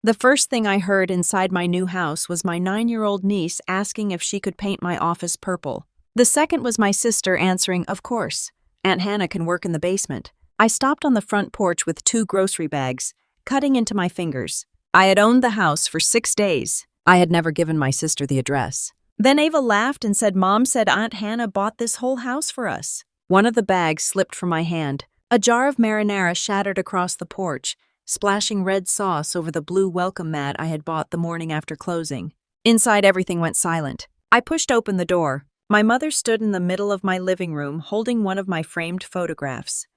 The first thing I heard inside my new house was my 9-year-old niece asking if she could paint my office purple. The second was my sister answering, "Of course. Aunt Hannah can work in the basement." I stopped on the front porch with 2 grocery bags, cutting into my fingers. I had owned the house for 6 days. I had never given my sister the address. Then Ava laughed and said, "Mom said Aunt Hannah bought this whole house for us." One of the bags slipped from my hand. A jar of marinara shattered across the porch, splashing red sauce over the blue welcome mat I had bought the morning after closing. Inside, everything went silent. I pushed open the door. My mother stood in the middle of my living room holding one of my framed photographs.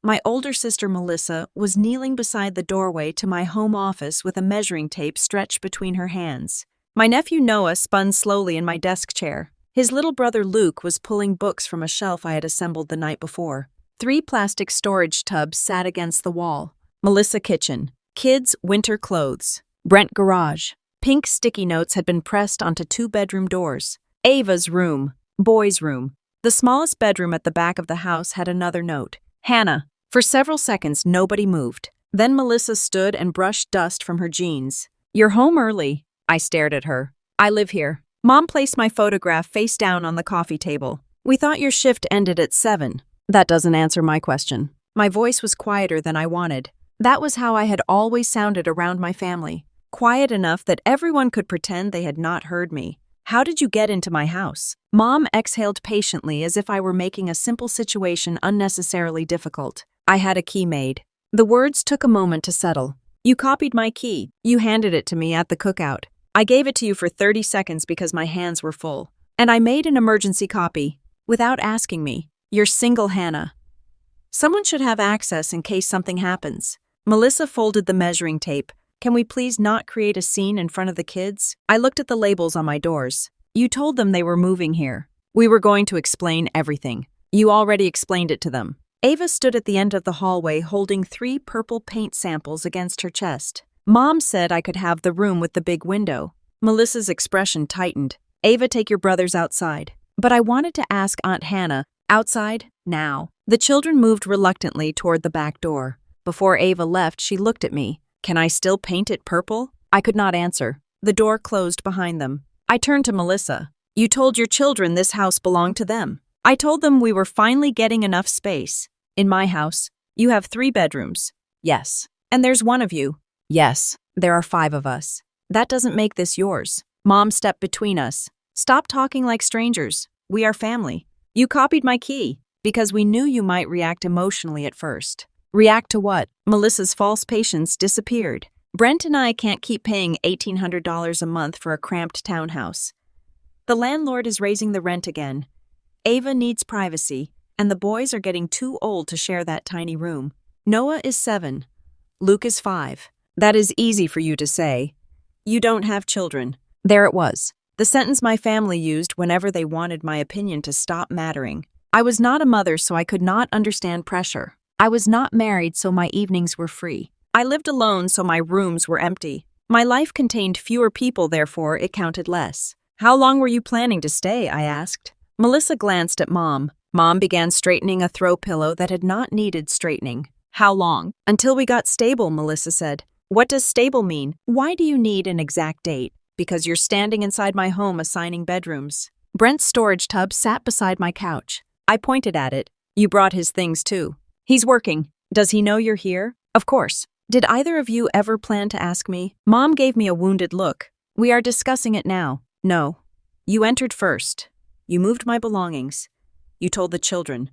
My older sister Melissa was kneeling beside the doorway to my home office with a measuring tape stretched between her hands. My nephew Noah spun slowly in my desk chair. His little brother Luke was pulling books from a shelf I had assembled the night before. 3 plastic storage tubs sat against the wall. Melissa kitchen. Kids winter clothes. Brent garage. Pink sticky notes had been pressed onto 2 bedroom doors. Ava's room. Boys' room. The smallest bedroom at the back of the house had another note. Hannah. For several seconds, nobody moved. Then Melissa stood and brushed dust from her jeans. "You're home early." I stared at her. "I live here." Mom placed my photograph face down on the coffee table. "We thought your shift ended at 7. That doesn't answer my question. My voice was quieter than I wanted. That was how I had always sounded around my family. Quiet enough that everyone could pretend they had not heard me. "How did you get into my house?" Mom exhaled patiently as if I were making a simple situation unnecessarily difficult. "I had a key made." The words took a moment to settle. "You copied my key. You handed it to me at the cookout. I gave it to you for 30 seconds because my hands were full. And I made an emergency copy. Without asking me. You're single, Hannah. Someone should have access in case something happens." Melissa folded the measuring tape. "Can we please not create a scene in front of the kids?" I looked at the labels on my doors. "You told them they were moving here. We were going to explain everything. You already explained it to them." Ava stood at the end of the hallway holding 3 purple paint samples against her chest. "Mom said I could have the room with the big window." Melissa's expression tightened. "Ava, take your brothers outside." "But I wanted to ask Aunt Hannah." "Outside, now." The children moved reluctantly toward the back door. Before Ava left, she looked at me. "Can I still paint it purple?" I could not answer. The door closed behind them. I turned to Melissa. "You told your children this house belonged to them." "I told them we were finally getting enough space." "In my house, you have 3 bedrooms." "Yes." "And there's one of you." "Yes, there are 5 of us." "That doesn't make this yours." Mom stepped between us. "Stop talking like strangers. We are family. You copied my key because we knew you might react emotionally at first." "React to what?" Melissa's false patience disappeared. "Brent and I can't keep paying $1,800 a month for a cramped townhouse. The landlord is raising the rent again. Ava needs privacy, and the boys are getting too old to share that tiny room. Noah is 7. Luke is 5. That is easy for you to say. You don't have children." There it was. The sentence my family used whenever they wanted my opinion to stop mattering. I was not a mother, so I could not understand pressure. I was not married, so my evenings were free. I lived alone, so my rooms were empty. My life contained fewer people, therefore it counted less. "How long were you planning to stay?" I asked. Melissa glanced at Mom. Mom began straightening a throw pillow that had not needed straightening. "How long?" "Until we got stable," Melissa said. "What does stable mean? Why do you need an exact date?" "Because you're standing inside my home assigning bedrooms." Brent's storage tub sat beside my couch. I pointed at it. "You brought his things too." "He's working." "Does he know you're here?" "Of course." "Did either of you ever plan to ask me?" Mom gave me a wounded look. "We are discussing it now." "No. You entered first. You moved my belongings. You told the children.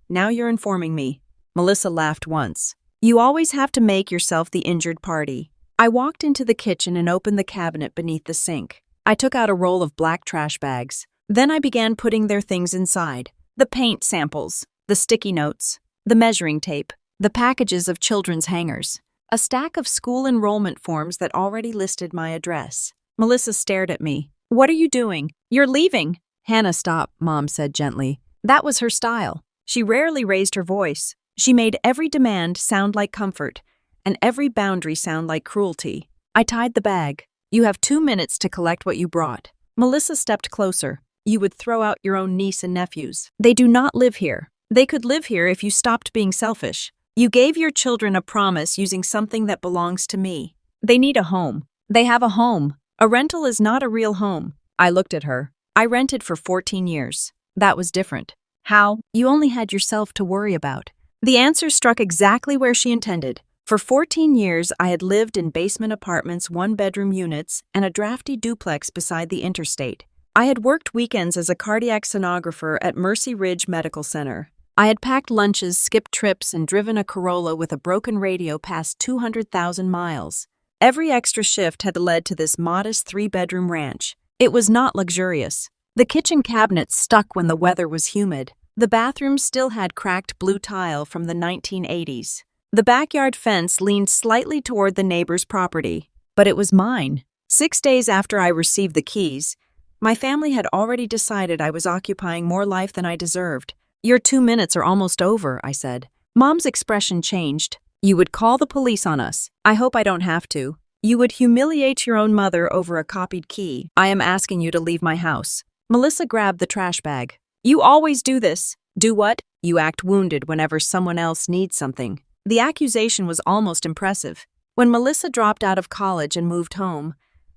Now you're informing me." Melissa laughed once. "You always have to make yourself the injured party." I walked into the kitchen and opened the cabinet beneath the sink. I took out a roll of black trash bags. Then I began putting their things inside. The paint samples, the sticky notes, the measuring tape, the packages of children's hangers, a stack of school enrollment forms that already listed my address. Melissa stared at me. "What are you doing? You're leaving." "Hannah, stop," Mom said gently. That was her style. She rarely raised her voice. She made every demand sound like comfort, and every boundary sound like cruelty. I tied the bag. "You have 2 minutes to collect what you brought." Melissa stepped closer. "You would throw out your own niece and nephews. They do not live here. They could live here if you stopped being selfish. You gave your children a promise using something that belongs to me. They need a home. They have a home. A rental is not a real home. I looked at her. I rented for 14 years. That was different. How? You only had yourself to worry about. The answer struck exactly where she intended. For 14 years, I had lived in basement apartments, one-bedroom units, and a drafty duplex beside the interstate. I had worked weekends as a cardiac sonographer at Mercy Ridge Medical Center. I had packed lunches, skipped trips, and driven a Corolla with a broken radio past 200,000 miles. Every extra shift had led to this modest three-bedroom ranch. It was not luxurious. The kitchen cabinets stuck when the weather was humid. The bathroom still had cracked blue tile from the 1980s. The backyard fence leaned slightly toward the neighbor's property, but it was mine. 6 days after I received the keys, my family had already decided I was occupying more life than I deserved. "Your 2 minutes are almost over," I said. Mom's expression changed. "You would call the police on us. I hope I don't have to. You would humiliate your own mother over a copied key. I am asking you to leave my house." Melissa grabbed the trash bag. "You always do this." "Do what?" "You act wounded whenever someone else needs something." The accusation was almost impressive. When Melissa dropped out of college and moved home,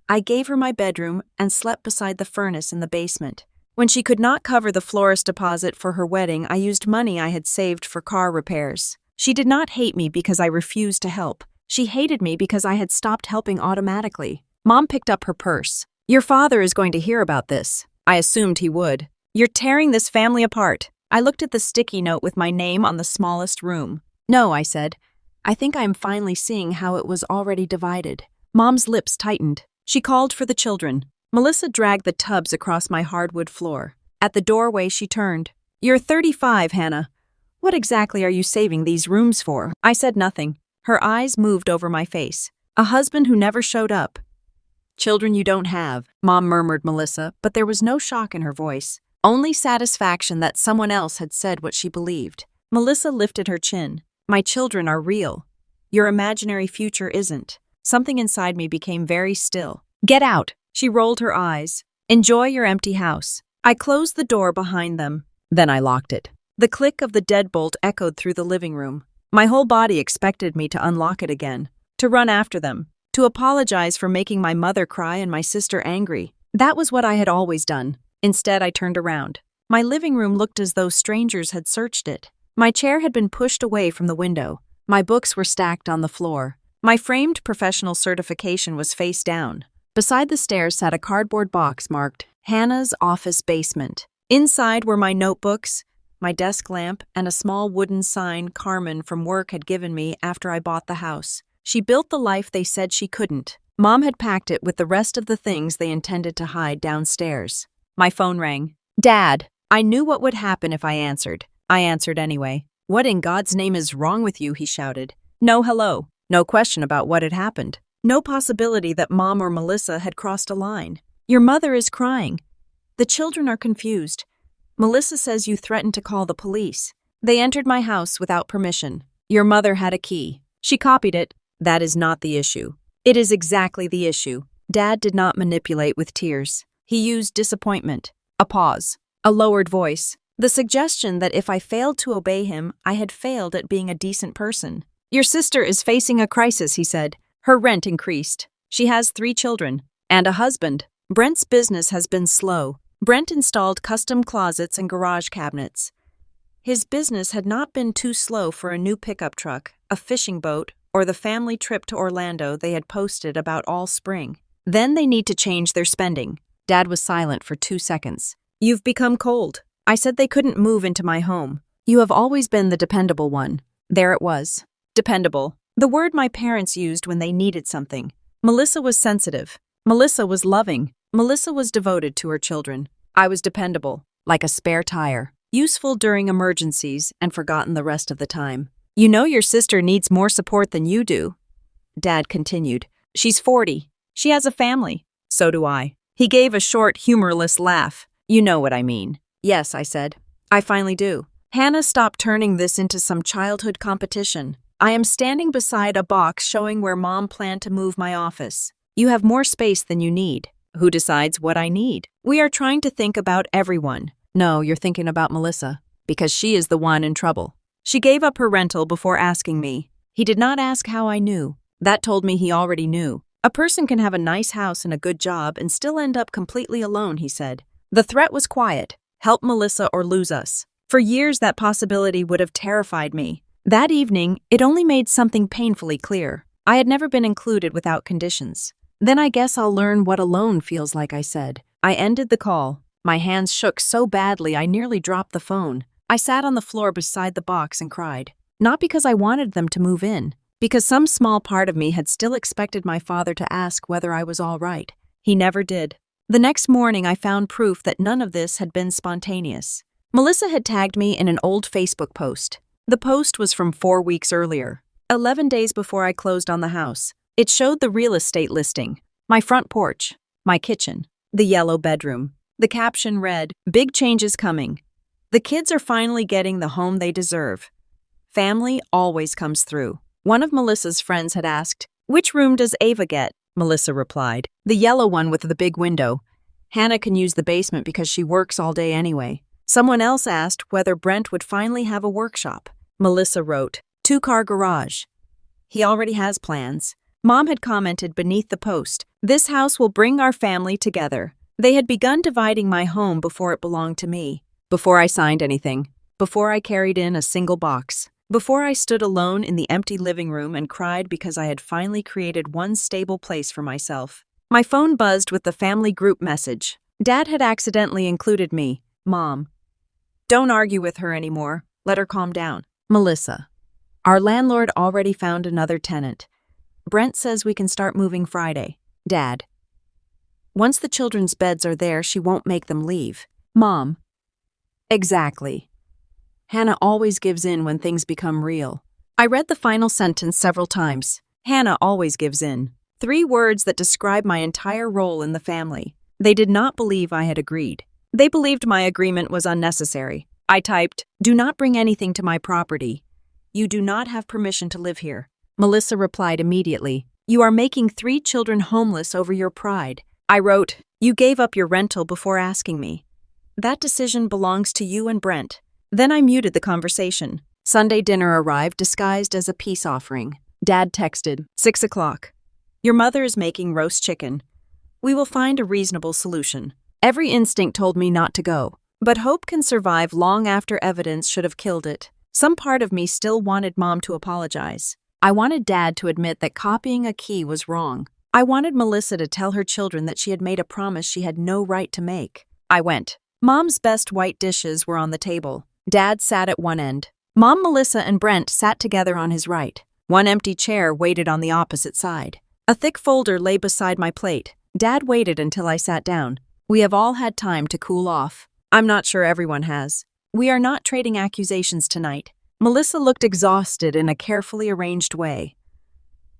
I gave her my bedroom and slept beside the furnace in the basement. When she could not cover the florist deposit for her wedding, I used money I had saved for car repairs. She did not hate me because I refused to help. She hated me because I had stopped helping automatically. Mom picked up her purse. "Your father is going to hear about this." I assumed he would. "You're tearing this family apart." I looked at the sticky note with my name on the smallest room. "No," I said. "I think I am finally seeing how it was already divided." Mom's lips tightened. She called for the children. Melissa dragged the tubs across my hardwood floor. At the doorway, she turned. "You're 35, Hannah. What exactly are you saving these rooms for?" I said nothing. Her eyes moved over my face. "A husband who never showed up. Children you don't have," Mom murmured Melissa, but there was no shock in her voice. Only satisfaction that someone else had said what she believed. Melissa lifted her chin. "My children are real. Your imaginary future isn't." Something inside me became very still. "Get out." She rolled her eyes. "Enjoy your empty house." I closed the door behind them. Then I locked it. The click of the deadbolt echoed through the living room. My whole body expected me to unlock it again, to run after them, to apologize for making my mother cry and my sister angry. That was what I had always done. Instead, I turned around. My living room looked as though strangers had searched it. My chair had been pushed away from the window. My books were stacked on the floor. My framed professional certification was face down. Beside the stairs sat a cardboard box marked Hannah's Office Basement. Inside were my notebooks, my desk lamp, and a small wooden sign Carmen from work had given me after I bought the house. She built the life they said she couldn't. Mom had packed it with the rest of the things they intended to hide downstairs. My phone rang. "Dad." I knew what would happen if I answered. I answered anyway. "What in God's name is wrong with you?" he shouted. No hello. No question about what had happened. No possibility that Mom or Melissa had crossed a line. "Your mother is crying. The children are confused. Melissa says you threatened to call the police. They entered my house without permission. Your mother had a key. She copied it. That is not the issue." "It is exactly the issue." Dad did not manipulate with tears. He used disappointment. A pause. A lowered voice. The suggestion that if I failed to obey him, I had failed at being a decent person. "Your sister is facing a crisis," he said. "Her rent increased. She has 3 children. And a husband. Brent's business has been slow. Brent installed custom closets and garage cabinets. His business had not been too slow for a new pickup truck, a fishing boat, or the family trip to Orlando they had posted about all spring. Then they need to change their spending." Dad was silent for 2 seconds. "You've become cold." I said they couldn't move into my home. "You have always been the dependable one." There it was. Dependable. The word my parents used when they needed something. Melissa was sensitive. Melissa was loving. Melissa was devoted to her children. I was dependable, like a spare tire. Useful during emergencies and forgotten the rest of the time. "You know your sister needs more support than you do." Dad continued. "She's 40. She has a family." "So do I." He gave a short, humorless laugh. "You know what I mean." "Yes," I said. "I finally do." Hannah stopped turning this into some childhood competition. I am standing beside a box showing where Mom planned to move my office. "You have more space than you need." "Who decides what I need?" "We are trying to think about everyone." "No, you're thinking about Melissa, because she is the one in trouble. She gave up her rental before asking me." He did not ask how I knew. That told me he already knew. A person can have a nice house and a good job and still end up completely alone, he said. The threat was quiet. Help Melissa or lose us. For years, that possibility would have terrified me. That evening, it only made something painfully clear. I had never been included without conditions. Then I guess I'll learn what alone feels like, I said. I ended the call. My hands shook so badly I nearly dropped the phone. I sat on the floor beside the box and cried. Not because I wanted them to move in, because some small part of me had still expected my father to ask whether I was all right. He never did. The next morning, I found proof that none of this had been spontaneous. Melissa had tagged me in an old Facebook post. The post was from 4 weeks earlier, 11 days before I closed on the house. It showed the real estate listing, my front porch, my kitchen, the yellow bedroom. The caption read, "Big changes coming. The kids are finally getting the home they deserve. Family always comes through." One of Melissa's friends had asked, "Which room does Ava get?" Melissa replied, "The yellow one with the big window. Hannah can use the basement because she works all day anyway." Someone else asked whether Brent would finally have a workshop. Melissa wrote, "2-car garage. He already has plans." Mom had commented beneath the post, "This house will bring our family together." They had begun dividing my home before it belonged to me. Before I signed anything. Before I carried in a single box. Before I stood alone in the empty living room and cried because I had finally created one stable place for myself. My phone buzzed with the family group message. Dad had accidentally included me. Mom. "Don't argue with her anymore. Let her calm down." Melissa. "Our landlord already found another tenant. Brent says we can start moving Friday." Dad. "Once the children's beds are there, she won't make them leave." Mom. "Exactly. Hannah always gives in when things become real." I read the final sentence several times. Hannah always gives in. 3 words that describe my entire role in the family. They did not believe I had agreed. They believed my agreement was unnecessary. I typed, "Do not bring anything to my property. You do not have permission to live here." Melissa replied immediately, "You are making 3 children homeless over your pride." I wrote, "You gave up your rental before asking me. That decision belongs to you and Brent." Then I muted the conversation. Sunday dinner arrived disguised as a peace offering. Dad texted, 6 o'clock. "Your mother is making roast chicken. We will find a reasonable solution." Every instinct told me not to go, but hope can survive long after evidence should have killed it. Some part of me still wanted Mom to apologize. I wanted Dad to admit that copying a key was wrong. I wanted Melissa to tell her children that she had made a promise she had no right to make. I went. Mom's best white dishes were on the table. Dad sat at one end. Mom, Melissa, and Brent sat together on his right. One empty chair waited on the opposite side. A thick folder lay beside my plate. Dad waited until I sat down. "We have all had time to cool off. I'm not sure everyone has. We are not trading accusations tonight." Melissa looked exhausted in a carefully arranged way.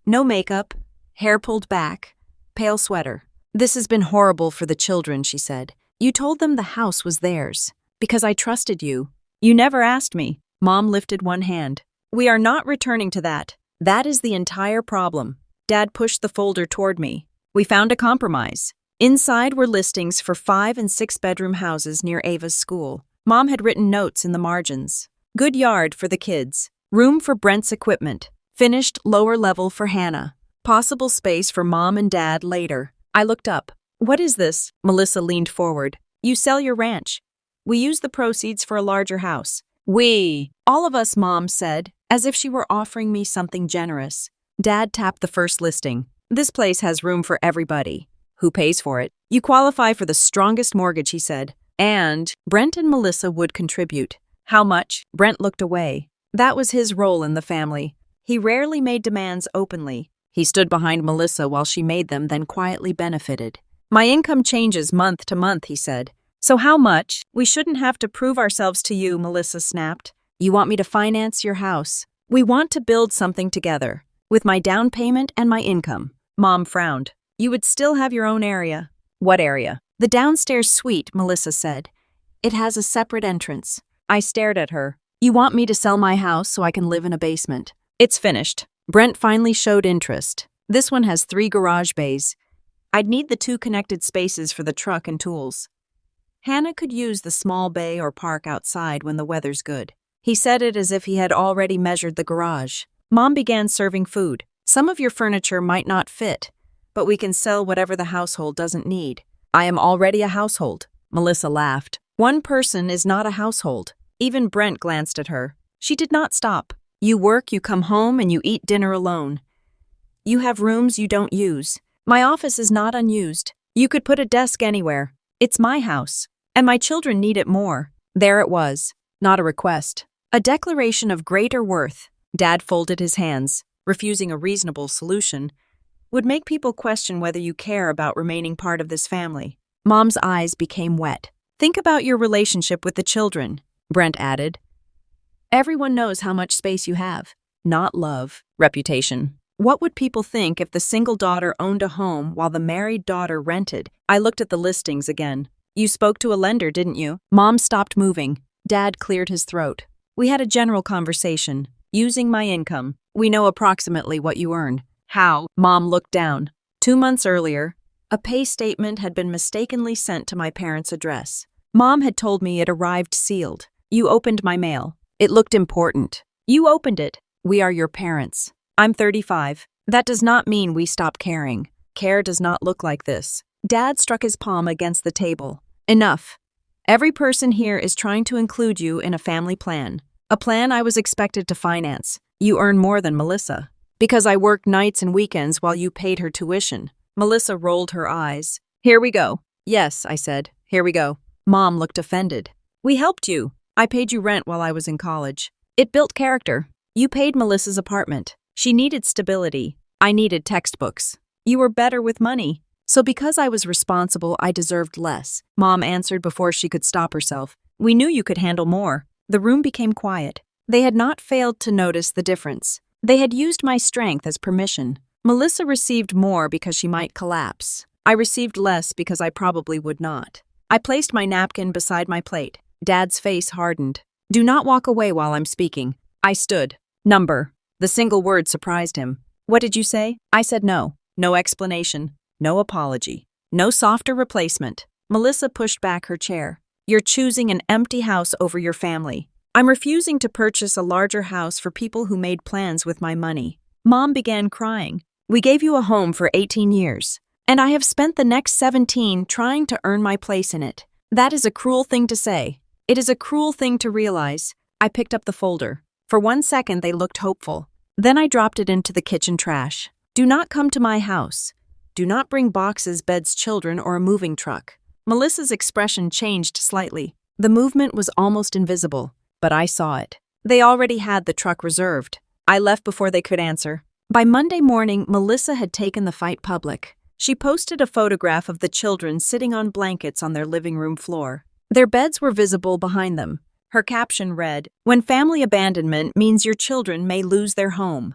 No makeup, hair pulled back, pale sweater. "This has been horrible for the children," she said. "You told them the house was theirs. Because I trusted you. You never asked me." Mom lifted one hand. "We are not returning to that. That is the entire problem." Dad pushed the folder toward me. "We found a compromise." Inside were listings for 5 and 6 bedroom houses near Ava's school. Mom had written notes in the margins. Good yard for the kids. Room for Brent's equipment. Finished lower level for Hannah. Possible space for Mom and Dad later. I looked up. "What is this?" Melissa leaned forward. "You sell your ranch. We use the proceeds for a larger house." "We." "All of us," Mom said, as if she were offering me something generous. Dad tapped the first listing. "This place has room for everybody." "Who pays for it?" "You qualify for the strongest mortgage," he said. "And Brent and Melissa would contribute." "How much?" Brent looked away. That was his role in the family. He rarely made demands openly. He stood behind Melissa while she made them, then quietly benefited. "My income changes month to month," he said. "So how much?" "We shouldn't have to prove ourselves to you," Melissa snapped. "You want me to finance your house. We want to build something together, with my down payment and my income." Mom frowned. "You would still have your own area." "What area?" "The downstairs suite," Melissa said. "It has a separate entrance." I stared at her. "You want me to sell my house so I can live in a basement?" "It's finished." Brent finally showed interest. "This one has 3 garage bays. I'd need the 2 connected spaces for the truck and tools. Hannah could use the small bay or park outside when the weather's good." He said it as if he had already measured the garage. Mom began serving food. Some of your furniture might not fit, but we can sell whatever the household doesn't need. I am already a household. Melissa laughed. One person is not a household. Even Brent glanced at her. She did not stop. You work, you come home, and you eat dinner alone. You have rooms you don't use. My office is not unused. You could put a desk anywhere. It's my house. And my children need it more. There it was. Not a request. A declaration of greater worth. Dad folded his hands. Refusing a reasonable solution would make people question whether you care about remaining part of this family. Mom's eyes became wet. Think about your relationship with the children, Brent added. Everyone knows how much space you have. Not love, reputation. What would people think if the single daughter owned a home while the married daughter rented? I looked at the listings again. You spoke to a lender, didn't you? Mom stopped moving. Dad cleared his throat. We had a general conversation. Using my income. We know approximately what you earn. How? Mom looked down. 2 months earlier, a pay statement had been mistakenly sent to my parents' address. Mom had told me it arrived sealed. You opened my mail. It looked important. You opened it. We are your parents. I'm 35. That does not mean we stop caring. Care does not look like this. Dad struck his palm against the table. Enough. Every person here is trying to include you in a family plan. A plan I was expected to finance. You earn more than Melissa. Because I worked nights and weekends while you paid her tuition. Melissa rolled her eyes. Here we go. Yes, I said. Here we go. Mom looked offended. We helped you. I paid you rent while I was in college. It built character. You paid Melissa's apartment. She needed stability. I needed textbooks. You were better with money. So because I was responsible, I deserved less. Mom answered before she could stop herself. We knew you could handle more. The room became quiet. They had not failed to notice the difference. They had used my strength as permission. Melissa received more because she might collapse. I received less because I probably would not. I placed my napkin beside my plate. Dad's face hardened. Do not walk away while I'm speaking. I stood. Number. The single word surprised him. What did you say? I said no. No explanation. No apology. No softer replacement. Melissa pushed back her chair. You're choosing an empty house over your family. I'm refusing to purchase a larger house for people who made plans with my money. Mom began crying. We gave you a home for 18 years, and I have spent the next 17 trying to earn my place in it. That is a cruel thing to say. It is a cruel thing to realize. I picked up the folder. For 1 second, they looked hopeful. Then I dropped it into the kitchen trash. Do not come to my house. Do not bring boxes, beds, children, or a moving truck. Melissa's expression changed slightly. The movement was almost invisible, but I saw it. They already had the truck reserved. I left before they could answer. By Monday morning, Melissa had taken the fight public. She posted a photograph of the children sitting on blankets on their living room floor. Their beds were visible behind them. Her caption read, "When family abandonment means your children may lose their home.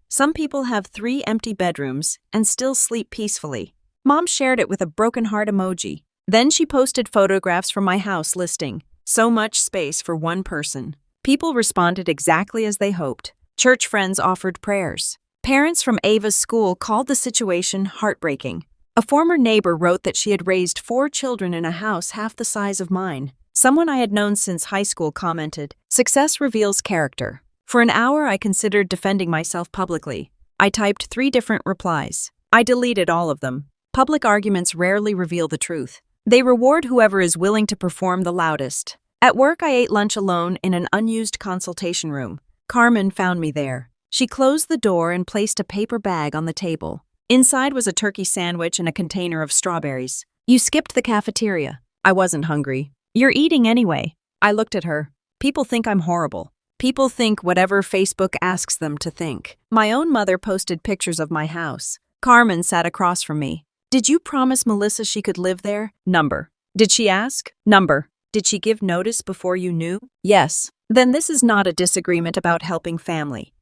Some people have 3 empty bedrooms and still sleep peacefully." Mom shared it with a broken heart emoji. Then she posted photographs from my house listing, "So much space for one person." People responded exactly as they hoped. Church friends offered prayers. Parents from Ava's school called the situation heartbreaking. A former neighbor wrote that she had raised 4 children in a house half the size of mine. Someone I had known since high school commented, "Success reveals character." For an hour, I considered defending myself publicly. I typed 3 different replies. I deleted all of them. Public arguments rarely reveal the truth. They reward whoever is willing to perform the loudest. At work, I ate lunch alone in an unused consultation room. Carmen found me there. She closed the door and placed a paper bag on the table. Inside was a turkey sandwich and a container of strawberries. "You skipped the cafeteria." I wasn't hungry. "You're eating anyway." I looked at her. People think I'm horrible. People think whatever Facebook asks them to think. My own mother posted pictures of my house. Carmen sat across from me. "Did you promise Melissa she could live there?" Number. "Did she ask?" Number. "Did she give notice before you knew?" Yes. Then this is not a disagreement about helping family.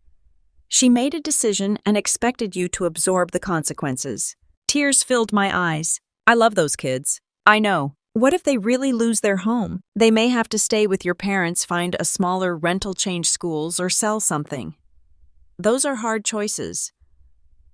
She made a decision and expected you to absorb the consequences. Tears filled my eyes. I love those kids. I know. What if they really lose their home? They may have to stay with your parents, find a smaller rental, change schools, or sell something. Those are hard choices.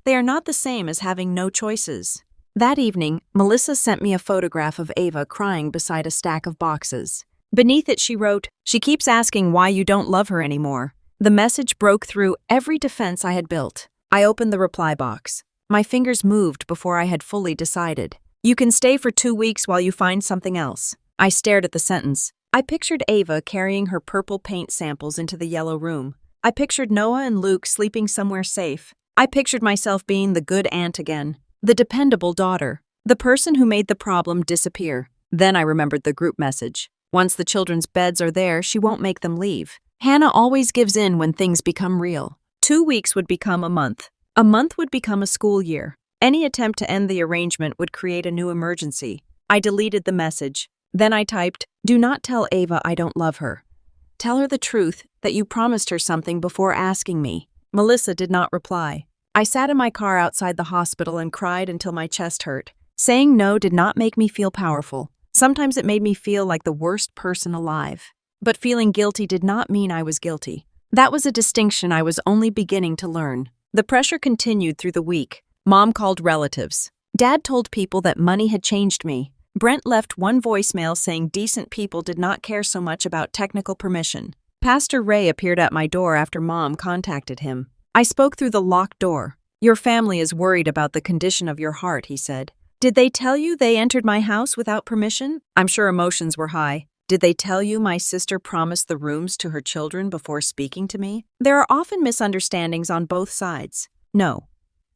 They are not the same as having no choices. That evening, Melissa sent me a photograph of Ava crying beside a stack of boxes. Beneath it, she wrote, "She keeps asking why you don't love her anymore." The message broke through every defense I had built. I opened the reply box. My fingers moved before I had fully decided. You can stay for 2 weeks while you find something else. I stared at the sentence. I pictured Ava carrying her purple paint samples into the yellow room. I pictured Noah and Luke sleeping somewhere safe. I pictured myself being the good aunt again, the dependable daughter, the person who made the problem disappear. Then I remembered the group message. Once the children's beds are there, she won't make them leave. Hannah always gives in when things become real. 2 weeks would become a month. A month would become a school year. Any attempt to end the arrangement would create a new emergency. I deleted the message. Then I typed, "Do not tell Ava I don't love her. Tell her the truth, that you promised her something before asking me." Melissa did not reply. I sat in my car outside the hospital and cried until my chest hurt. Saying no did not make me feel powerful. Sometimes it made me feel like the worst person alive. But feeling guilty did not mean I was guilty. That was a distinction I was only beginning to learn. The pressure continued through the week. Mom called relatives. Dad told people that money had changed me. Brent left one voicemail saying decent people did not care so much about technical permission. Pastor Ray appeared at my door after Mom contacted him. I spoke through the locked door. "Your family is worried about the condition of your heart," he said. "Did they tell you they entered my house without permission?" I'm sure emotions were high. "Did they tell you my sister promised the rooms to her children before speaking to me?" There are often misunderstandings on both sides. No.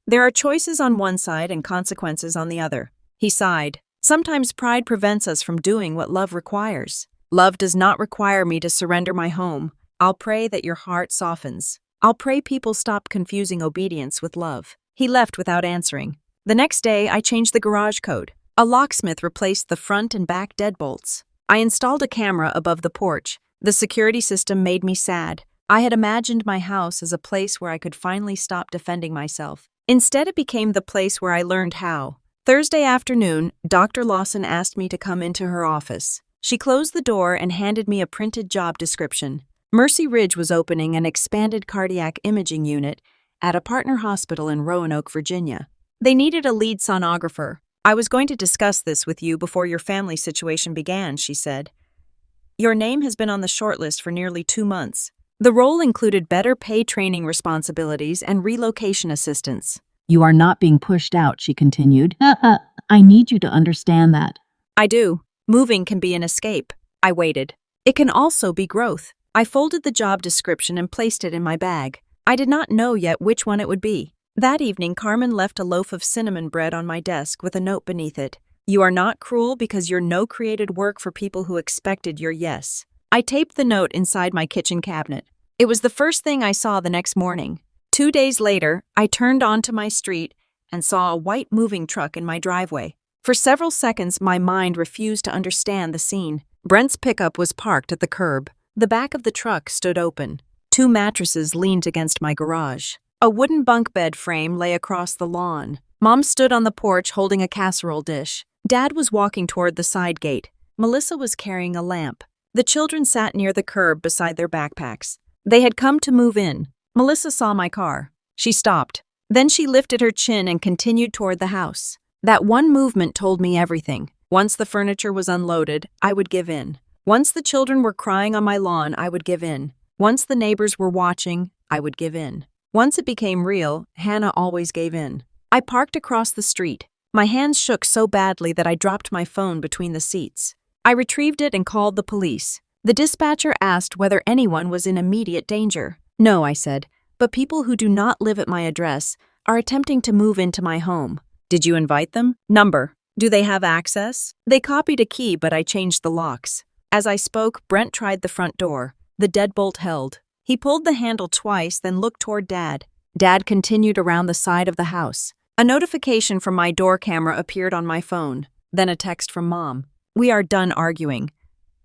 There are choices on one side and consequences on the other. He sighed. Sometimes pride prevents us from doing what love requires. Love does not require me to surrender my home. I'll pray that your heart softens. I'll pray people stop confusing obedience with love. He left without answering. The next day, I changed the garage code. A locksmith replaced the front and back deadbolts. I installed a camera above the porch. The security system made me sad. I had imagined my house as a place where I could finally stop defending myself. Instead, it became the place where I learned how. Thursday afternoon, Dr. Lawson asked me to come into her office. She closed the door and handed me a printed job description. Mercy Ridge was opening an expanded cardiac imaging unit at a partner hospital in Roanoke, Virginia. They needed a lead sonographer. "I was going to discuss this with you before your family situation began," she said. "Your name has been on the shortlist for nearly 2 months. The role included better pay training responsibilities and relocation assistance." "You are not being pushed out," she continued. "I need you to understand that." "I do. Moving can be an escape." I waited. "It can also be growth." I folded the job description and placed it in my bag. I did not know yet which one it would be. That evening, Carmen left a loaf of cinnamon bread on my desk with a note beneath it. "You are not cruel because your no created work for people who expected your yes." I taped the note inside my kitchen cabinet. It was the first thing I saw the next morning. 2 days later, I turned onto my street and saw a white moving truck in my driveway. For several seconds, my mind refused to understand the scene. Brent's pickup was parked at the curb. The back of the truck stood open. 2 mattresses leaned against my garage. A wooden bunk bed frame lay across the lawn. Mom stood on the porch holding a casserole dish. Dad was walking toward the side gate. Melissa was carrying a lamp. The children sat near the curb beside their backpacks. They had come to move in. Melissa saw my car. She stopped. Then she lifted her chin and continued toward the house. That one movement told me everything. Once the furniture was unloaded, I would give in. Once the children were crying on my lawn, I would give in. Once the neighbors were watching, I would give in. Once it became real, Hannah always gave in. I parked across the street. My hands shook so badly that I dropped my phone between the seats. I retrieved it and called the police. The dispatcher asked whether anyone was in immediate danger. "No," I said, "but people who do not live at my address are attempting to move into my home." "Did you invite them?" "Number. Do they have access?" "They copied a key, but I changed the locks." As I spoke, Brent tried the front door. The deadbolt held. He pulled the handle twice, then looked toward Dad. Dad continued around the side of the house. A notification from my door camera appeared on my phone. Then a text from Mom. "We are done arguing.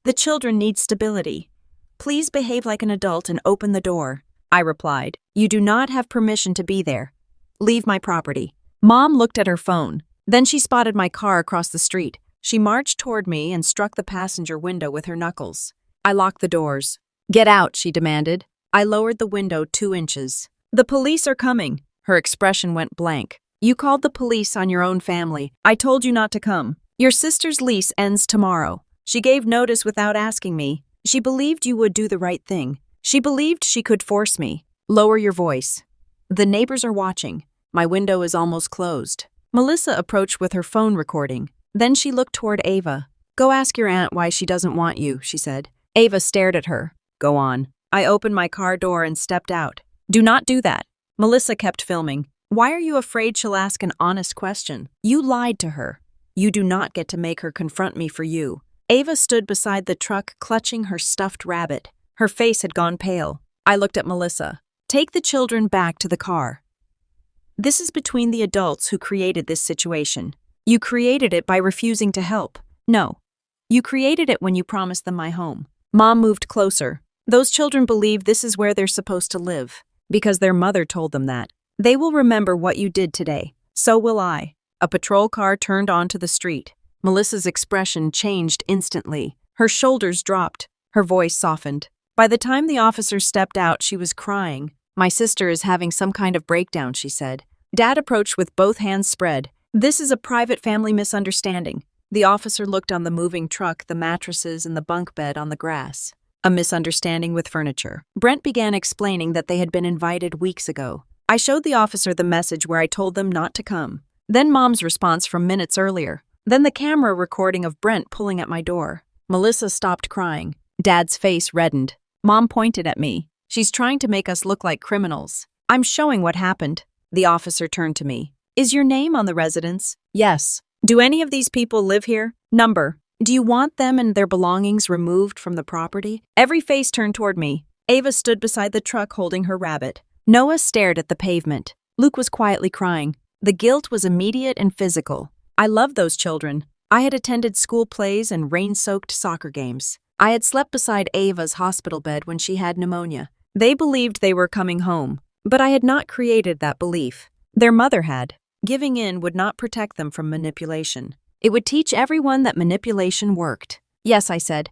The children need stability. Please behave like an adult and open the door." I replied, "You do not have permission to be there. Leave my property." Mom looked at her phone. Then she spotted my car across the street. She marched toward me and struck the passenger window with her knuckles. I locked the doors. "Get out," she demanded. I lowered the window 2 inches. "The police are coming." Her expression went blank. "You called the police on your own family. I told you not to come. Your sister's lease ends tomorrow. She gave notice without asking me. She believed you would do the right thing. She believed she could force me." "Lower your voice." The neighbors are watching. My window is almost closed. Melissa approached with her phone recording. Then she looked toward Ava. Go ask your aunt why she doesn't want you, she said. Ava stared at her. Go on. I opened my car door and stepped out. Do not do that. Melissa kept filming. Why are you afraid she'll ask an honest question? You lied to her. You do not get to make her confront me for you. Ava stood beside the truck, clutching her stuffed rabbit. Her face had gone pale. I looked at Melissa. Take the children back to the car. This is between the adults who created this situation. You created it by refusing to help. No. You created it when you promised them my home. Mom moved closer. Those children believe this is where they're supposed to live, because their mother told them that. They will remember what you did today. So will I. A patrol car turned onto the street. Melissa's expression changed instantly. Her shoulders dropped. Her voice softened. By the time the officer stepped out, she was crying. My sister is having some kind of breakdown, she said. Dad approached with both hands spread. This is a private family misunderstanding. The officer looked on the moving truck, the mattresses, and the bunk bed on the grass. A misunderstanding with furniture. Brent began explaining that they had been invited weeks ago. I showed the officer the message where I told them not to come. Then Mom's response from minutes earlier. Then the camera recording of Brent pulling at my door. Melissa stopped crying. Dad's face reddened. Mom pointed at me. She's trying to make us look like criminals. I'm showing what happened. The officer turned to me. Is your name on the residence? Yes. Do any of these people live here? Number. Do you want them and their belongings removed from the property? Every face turned toward me. Ava stood beside the truck holding her rabbit. Noah stared at the pavement. Luke was quietly crying. The guilt was immediate and physical. I loved those children. I had attended school plays and rain-soaked soccer games. I had slept beside Ava's hospital bed when she had pneumonia. They believed they were coming home, but I had not created that belief. Their mother had. Giving in would not protect them from manipulation. It would teach everyone that manipulation worked. Yes, I said.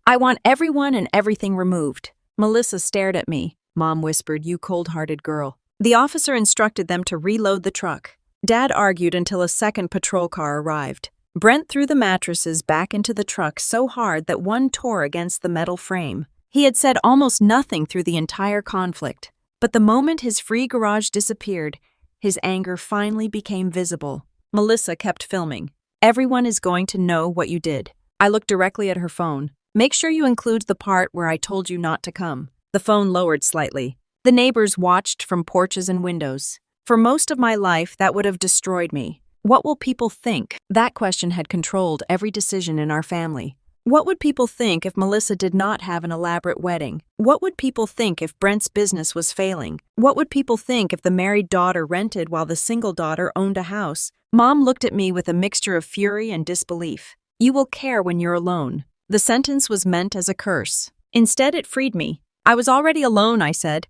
I want everyone and everything removed. Melissa stared at me. Mom whispered, you cold-hearted girl. The officer instructed them to reload the truck. Dad argued until a second patrol car arrived. Brent threw the mattresses back into the truck so hard that one tore against the metal frame. He had said almost nothing through the entire conflict. But the moment his free garage disappeared, his anger finally became visible. Melissa kept filming. Everyone is going to know what you did. I looked directly at her phone. Make sure you include the part where I told you not to come. The phone lowered slightly. The neighbors watched from porches and windows. For most of my life, that would have destroyed me. What will people think? That question had controlled every decision in our family. What would people think if Melissa did not have an elaborate wedding? What would people think if Brent's business was failing? What would people think if the married daughter rented while the single daughter owned a house? Mom looked at me with a mixture of fury and disbelief. You will care when you're alone. The sentence was meant as a curse. Instead, it freed me. I was already alone, I said.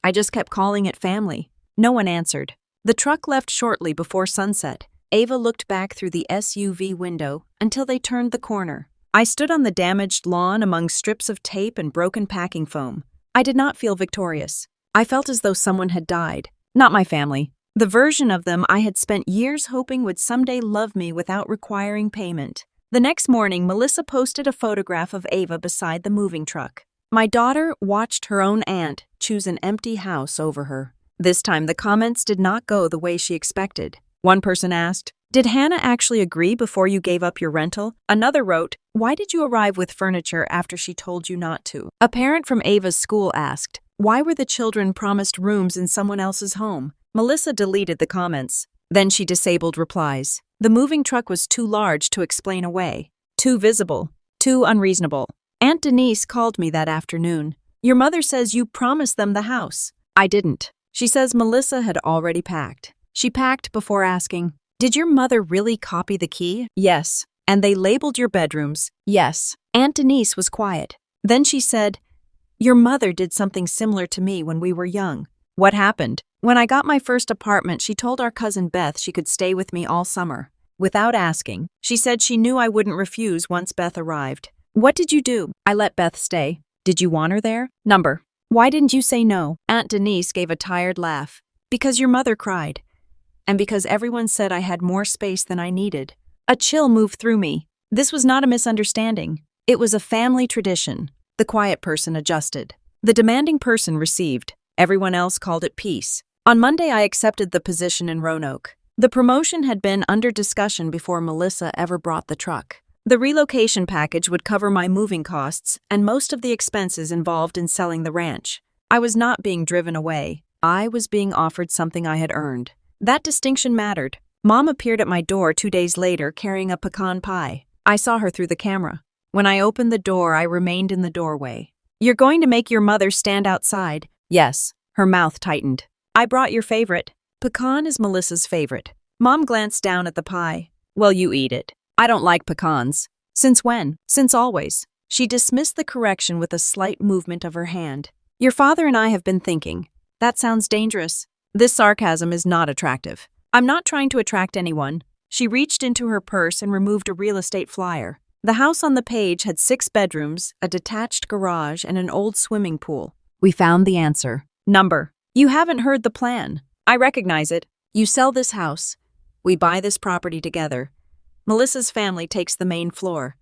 I just kept calling it family. No one answered. The truck left shortly before sunset. Ava looked back through the SUV window until they turned the corner. I stood on the damaged lawn among strips of tape and broken packing foam. I did not feel victorious. I felt as though someone had died. Not my family. The version of them I had spent years hoping would someday love me without requiring payment. The next morning, Melissa posted a photograph of Ava beside the moving truck. My daughter watched her own aunt choose an empty house over her. This time, the comments did not go the way she expected. One person asked, did Hannah actually agree before you gave up your rental? Another wrote, why did you arrive with furniture after she told you not to? A parent from Ava's school asked, why were the children promised rooms in someone else's home? Melissa deleted the comments. Then she disabled replies. The moving truck was too large to explain away, too visible, too unreasonable. Aunt Denise called me that afternoon. Your mother says you promised them the house. I didn't. She says Melissa had already packed. She packed before asking, did your mother really copy the key? Yes. And they labeled your bedrooms? Yes. Aunt Denise was quiet. Then she said, your mother did something similar to me when we were young. What happened? When I got my first apartment, she told our cousin Beth she could stay with me all summer. Without asking, she said she knew I wouldn't refuse once Beth arrived. What did you do? I let Beth stay. Did you want her there? Number. Why didn't you say no? Aunt Denise gave a tired laugh. Because your mother cried. And because everyone said I had more space than I needed. A chill moved through me. This was not a misunderstanding. It was a family tradition. The quiet person adjusted. The demanding person received. Everyone else called it peace. On Monday, I accepted the position in Roanoke. The promotion had been under discussion before Melissa ever brought the truck. The relocation package would cover my moving costs and most of the expenses involved in selling the ranch. I was not being driven away. I was being offered something I had earned. That distinction mattered. Mom appeared at my door 2 days later carrying a pecan pie. I saw her through the camera. When I opened the door, I remained in the doorway. "You're going to make your mother stand outside?" "Yes." Her mouth tightened. "I brought your favorite." Pecan is Melissa's favorite. Mom glanced down at the pie. "Well, you eat it." "I don't like pecans." "Since when?" "Since always." She dismissed the correction with a slight movement of her hand. "Your father and I have been thinking." "That sounds dangerous." This sarcasm is not attractive. "I'm not trying to attract anyone." She reached into her purse and removed a real estate flyer. The house on the page had 6 bedrooms, a detached garage, and an old swimming pool. We found the answer. Number. "You haven't heard the plan." "I recognize it." "You sell this house. We buy this property together. Melissa's family takes the main floor.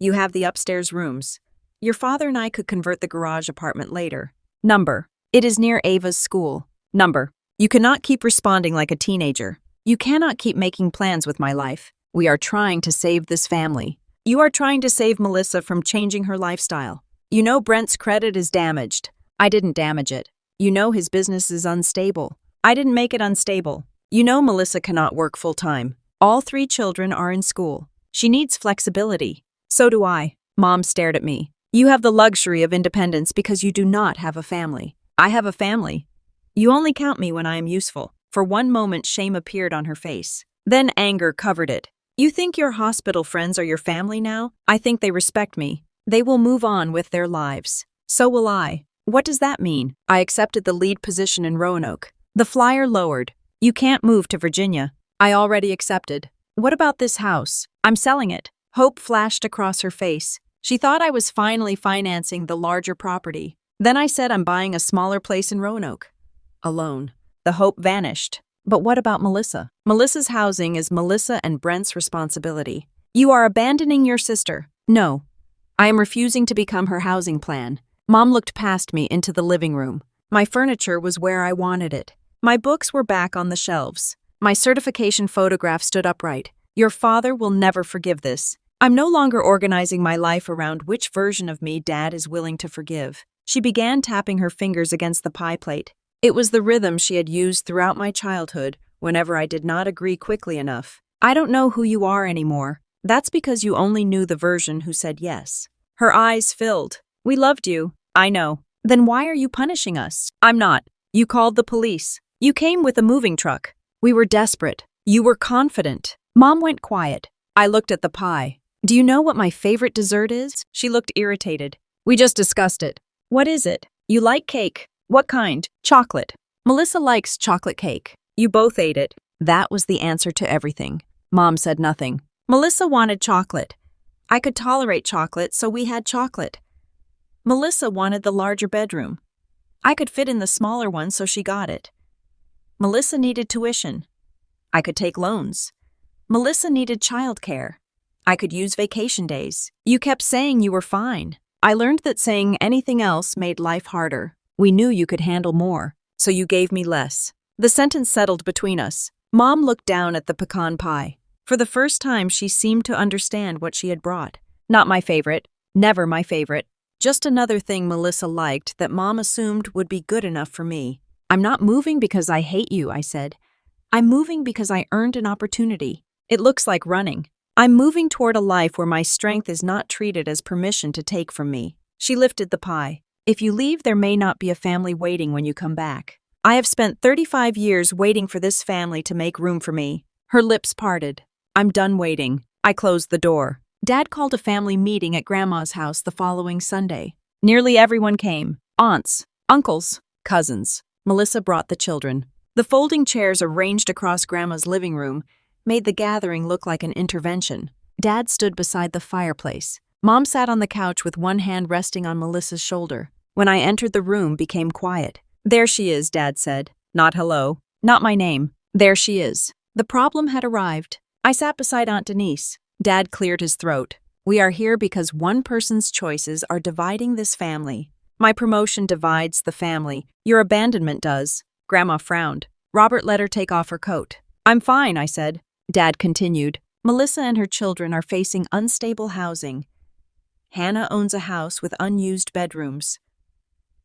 You have the upstairs rooms. Your father and I could convert the garage apartment later." Number. "It is near Ava's school." Number. "You cannot keep responding like a teenager. You cannot keep making plans with my life. We are trying to save this family. You are trying to save Melissa from changing her lifestyle. You know Brent's credit is damaged." "I didn't damage it." "You know his business is unstable." "I didn't make it unstable." "You know Melissa cannot work full-time. All 3 children are in school. She needs flexibility." "So do I." Mom stared at me. "You have the luxury of independence because you do not have a family." "I have a family." "You only count me when I am useful." For one moment, shame appeared on her face. Then anger covered it. "You think your hospital friends are your family now? I think they respect me. They will move on with their lives. So will I." "What does that mean?" "I accepted the lead position in Roanoke." The flyer lowered. "You can't move to Virginia." "I already accepted." "What about this house?" "I'm selling it." Hope flashed across her face. She thought I was finally financing the larger property. Then I said I'm buying a smaller place in Roanoke. Alone. The hope vanished. "But what about Melissa?" "Melissa's housing is Melissa and Brent's responsibility." "You are abandoning your sister." "No. I am refusing to become her housing plan." Mom looked past me into the living room. My furniture was where I wanted it. My books were back on the shelves. My certification photograph stood upright. "Your father will never forgive this." I'm no longer organizing my life around which version of me Dad is willing to forgive. She began tapping her fingers against the pie plate. It was the rhythm she had used throughout my childhood whenever I did not agree quickly enough. "I don't know who you are anymore." "That's because you only knew the version who said yes." Her eyes filled. "We loved you." "I know." "Then why are you punishing us?" "I'm not." "You called the police. You came with a moving truck." "We were desperate." "You were confident." Mom went quiet. I looked at the pie. "Do you know what my favorite dessert is?" She looked irritated. "We just discussed it." "What is it?" "You like cake." "What kind?" "Chocolate." "Melissa likes chocolate cake." "You both ate it." That was the answer to everything. Mom said nothing. "Melissa wanted chocolate. I could tolerate chocolate, so we had chocolate." "Melissa wanted the larger bedroom. I could fit in the smaller one, so she got it." "Melissa needed tuition. I could take loans." "Melissa needed childcare. I could use vacation days." "You kept saying you were fine." "I learned that saying anything else made life harder. We knew you could handle more, so you gave me less." The sentence settled between us. Mom looked down at the pecan pie. For the first time, she seemed to understand what she had brought. "Not my favorite. Never my favorite. Just another thing Melissa liked that Mom assumed would be good enough for me." "I'm not moving because I hate you," I said. "I'm moving because I earned an opportunity. It looks like running. I'm moving toward a life where my strength is not treated as permission to take from me." She lifted the pie. "If you leave, there may not be a family waiting when you come back. I have spent 35 years waiting for this family to make room for me." Her lips parted. "I'm done waiting." I closed the door. Dad called a family meeting at Grandma's house the following Sunday. Nearly everyone came. Aunts, uncles, cousins. Melissa brought the children. The folding chairs arranged across Grandma's living room made the gathering look like an intervention. Dad stood beside the fireplace. Mom sat on the couch with one hand resting on Melissa's shoulder. When I entered the room, became quiet. "There she is," Dad said. Not hello. Not my name. "There she is." The problem had arrived. I sat beside Aunt Denise. Dad cleared his throat. "We are here because one person's choices are dividing this family. My promotion divides the family. Your abandonment does." Grandma frowned. Robert let her take off her coat. I'm fine, I said. Dad continued. Melissa and her children are facing unstable housing. Hannah owns a house with unused bedrooms.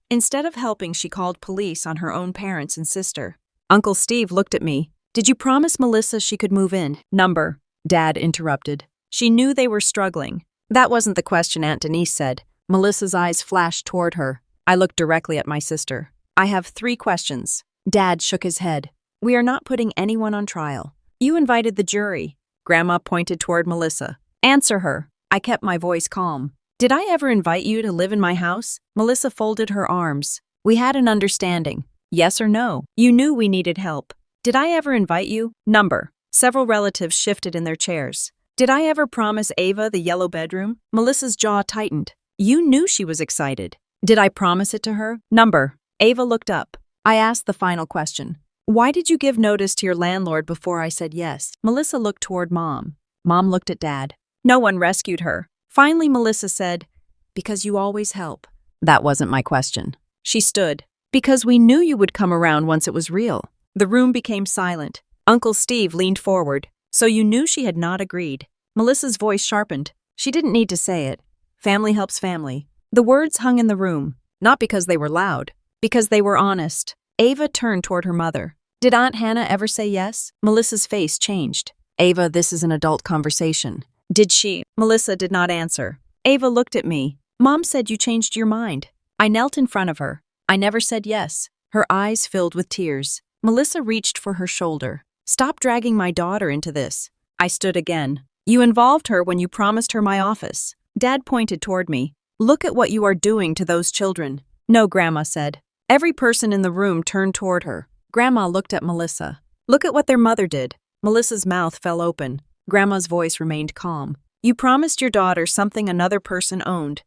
Instead of helping, she called police on her own parents and sister. Uncle Steve looked at me. Did you promise Melissa she could move in? Number, Dad interrupted. She knew they were struggling. That wasn't the question, Aunt Denise said. Melissa's eyes flashed toward her. I looked directly at my sister. I have 3 questions. Dad shook his head. We are not putting anyone on trial. You invited the jury. Grandma pointed toward Melissa. Answer her. I kept my voice calm. Did I ever invite you to live in my house? Melissa folded her arms. We had an understanding. Yes or no? You knew we needed help. Did I ever invite you? Number. Several relatives shifted in their chairs. Did I ever promise Ava the yellow bedroom? Melissa's jaw tightened. You knew she was excited. Did I promise it to her? Number. Ava looked up. I asked the final question. Why did you give notice to your landlord before I said yes? Melissa looked toward Mom. Mom looked at Dad. No one rescued her. Finally, Melissa said, because you always help. That wasn't my question. She stood. Because we knew you would come around once it was real. The room became silent. Uncle Steve leaned forward. So you knew she had not agreed. Melissa's voice sharpened. She didn't need to say it. Family helps family. The words hung in the room, not because they were loud, because they were honest. Ava turned toward her mother. Did Aunt Hannah ever say yes? Melissa's face changed. Ava, this is an adult conversation. Did she? Melissa did not answer. Ava looked at me. Mom said you changed your mind. I knelt in front of her. I never said yes. Her eyes filled with tears. Melissa reached for her shoulder. Stop dragging my daughter into this. I stood again. You involved her when you promised her my office. Dad pointed toward me. Look at what you are doing to those children. No, Grandma said. Every person in the room turned toward her. Grandma looked at Melissa. Look at what their mother did. Melissa's mouth fell open. Grandma's voice remained calm. You promised your daughter something another person owned.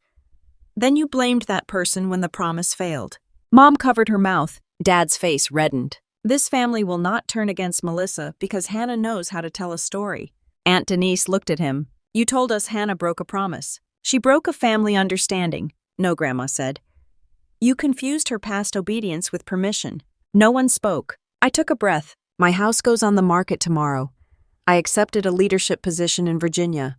Then you blamed that person when the promise failed. Mom covered her mouth. Dad's face reddened. This family will not turn against Melissa because Hannah knows how to tell a story. Aunt Denise looked at him. You told us Hannah broke a promise. She broke a family understanding. No, Grandma said. You confused her past obedience with permission. No one spoke. I took a breath. My house goes on the market tomorrow. I accepted a leadership position in Virginia.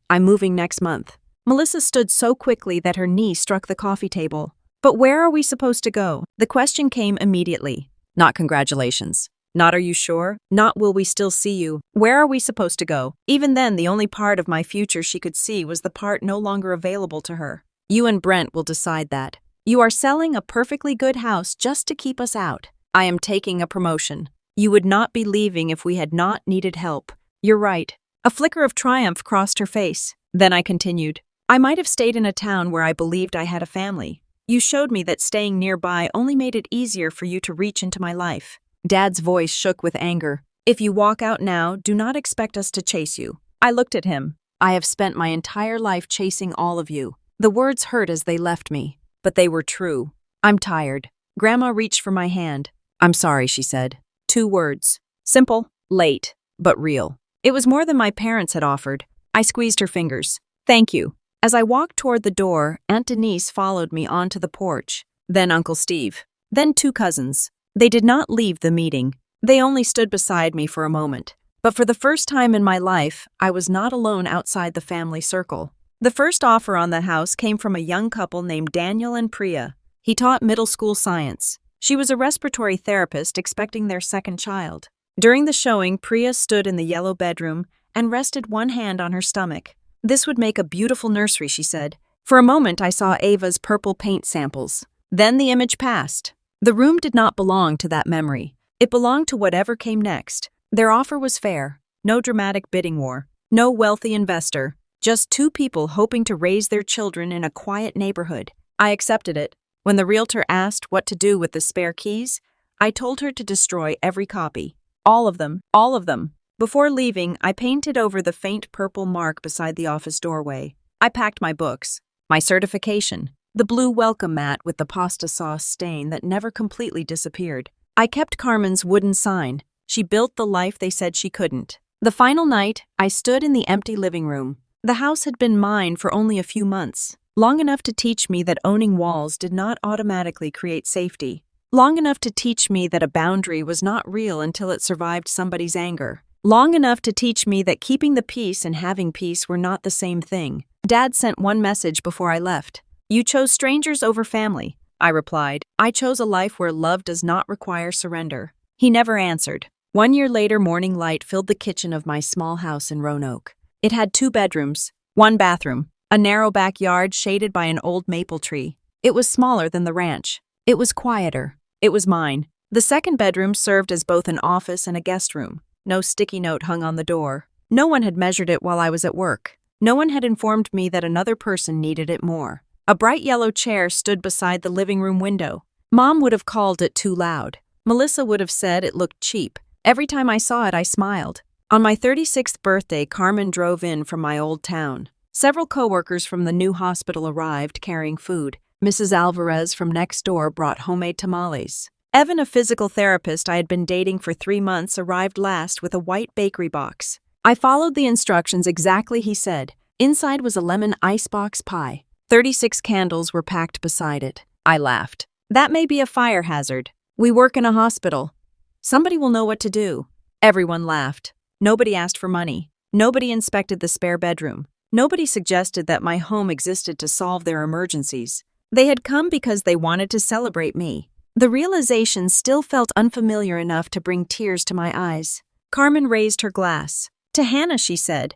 I'm moving next month. Melissa stood so quickly that her knee struck the coffee table. But where are we supposed to go? The question came immediately. Not congratulations. Not are you sure? Not will we still see you? Where are we supposed to go? Even then, the only part of my future she could see was the part no longer available to her. You and Brent will decide that. You are selling a perfectly good house just to keep us out. I am taking a promotion. You would not be leaving if we had not needed help. You're right. A flicker of triumph crossed her face. Then I continued. I might have stayed in a town where I believed I had a family. You showed me that staying nearby only made it easier for you to reach into my life. Dad's voice shook with anger. If you walk out now, do not expect us to chase you. I looked at him. I have spent my entire life chasing all of you. The words hurt as they left me, but they were true. I'm tired. Grandma reached for my hand. I'm sorry, she said. 2 words. Simple, late, but real. It was more than my parents had offered. I squeezed her fingers. Thank you. As I walked toward the door, Aunt Denise followed me onto the porch. Then Uncle Steve. Then 2 cousins. They did not leave the meeting. They only stood beside me for a moment. But for the first time in my life, I was not alone outside the family circle. The first offer on the house came from a young couple named Daniel and Priya. He taught middle school science. She was a respiratory therapist expecting their 2nd child. During the showing, Priya stood in the yellow bedroom and rested one hand on her stomach. This would make a beautiful nursery, she said. For a moment, I saw Ava's purple paint samples. Then the image passed. The room did not belong to that memory. It belonged to whatever came next. Their offer was fair. No dramatic bidding war. No wealthy investor. Just 2 people hoping to raise their children in a quiet neighborhood. I accepted it. When the realtor asked what to do with the spare keys, I told her to destroy every copy. All of them. All of them. Before leaving, I painted over the faint purple mark beside the office doorway. I packed my books, my certification, the blue welcome mat with the pasta sauce stain that never completely disappeared. I kept Carmen's wooden sign. She built the life they said she couldn't. The final night, I stood in the empty living room. The house had been mine for only a few months, long enough to teach me that owning walls did not automatically create safety. Long enough to teach me that a boundary was not real until it survived somebody's anger. Long enough to teach me that keeping the peace and having peace were not the same thing. Dad sent one message before I left. "You chose strangers over family." I replied, "I chose a life where love does not require surrender." He never answered. 1 year later, morning light filled the kitchen of my small house in Roanoke. It had 2 bedrooms, 1 bathroom, a narrow backyard shaded by an old maple tree. It was smaller than the ranch. It was quieter. It was mine. The second bedroom served as both an office and a guest room. No sticky note hung on the door. No one had measured it while I was at work. No one had informed me that another person needed it more. A bright yellow chair stood beside the living room window. Mom would have called it too loud. Melissa would have said it looked cheap. Every time I saw it, I smiled. On my 36th birthday, Carmen drove in from my old town. Several coworkers from the new hospital arrived carrying food. Mrs. Alvarez from next door brought homemade tamales. Evan, a physical therapist I had been dating for 3 months, arrived last with a white bakery box. I followed the instructions exactly he said. Inside was a lemon icebox pie. 36 candles were packed beside it. I laughed. "That may be a fire hazard. We work in a hospital. Somebody will know what to do." Everyone laughed. Nobody asked for money. Nobody inspected the spare bedroom. Nobody suggested that my home existed to solve their emergencies. They had come because they wanted to celebrate me. The realization still felt unfamiliar enough to bring tears to my eyes. Carmen raised her glass. To Hannah, she said,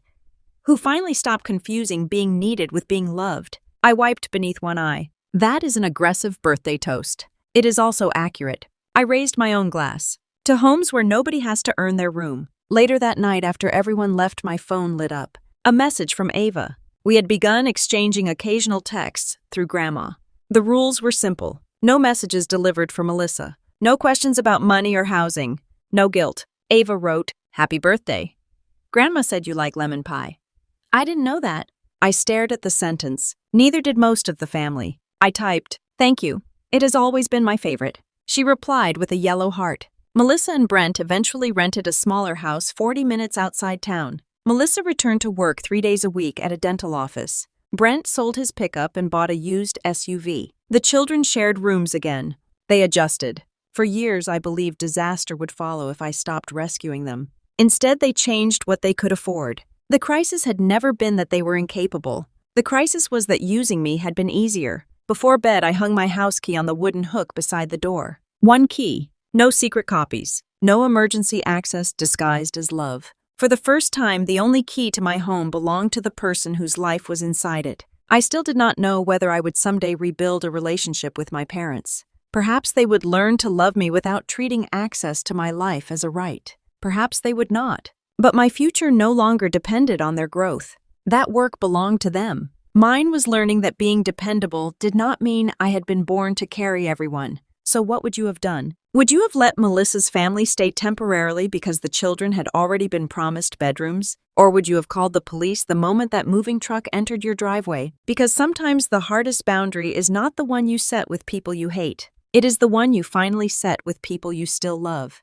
who finally stopped confusing being needed with being loved. I wiped beneath one eye. That is an aggressive birthday toast. It is also accurate. I raised my own glass. To homes where nobody has to earn their room. Later that night, after everyone left, my phone lit up. A message from Ava. We had begun exchanging occasional texts through Grandma. The rules were simple. No messages delivered for Melissa. No questions about money or housing. No guilt. Ava wrote, "Happy birthday. Grandma said you like lemon pie." I didn't know that. I stared at the sentence. Neither did most of the family. I typed, "Thank you. It has always been my favorite." She replied with a yellow heart. Melissa and Brent eventually rented a smaller house 40 minutes outside town. Melissa returned to work 3 days a week at a dental office. Brent sold his pickup and bought a used SUV. The children shared rooms again. They adjusted. For years, I believed disaster would follow if I stopped rescuing them. Instead, they changed what they could afford. The crisis had never been that they were incapable. The crisis was that using me had been easier. Before bed, I hung my house key on the wooden hook beside the door. One key. No secret copies. No emergency access disguised as love. For the first time, the only key to my home belonged to the person whose life was inside it. I still did not know whether I would someday rebuild a relationship with my parents. Perhaps they would learn to love me without treating access to my life as a right. Perhaps they would not. But my future no longer depended on their growth. That work belonged to them. Mine was learning that being dependable did not mean I had been born to carry everyone. So what would you have done? Would you have let Melissa's family stay temporarily because the children had already been promised bedrooms? Or would you have called the police the moment that moving truck entered your driveway? Because sometimes the hardest boundary is not the one you set with people you hate. It is the one you finally set with people you still love.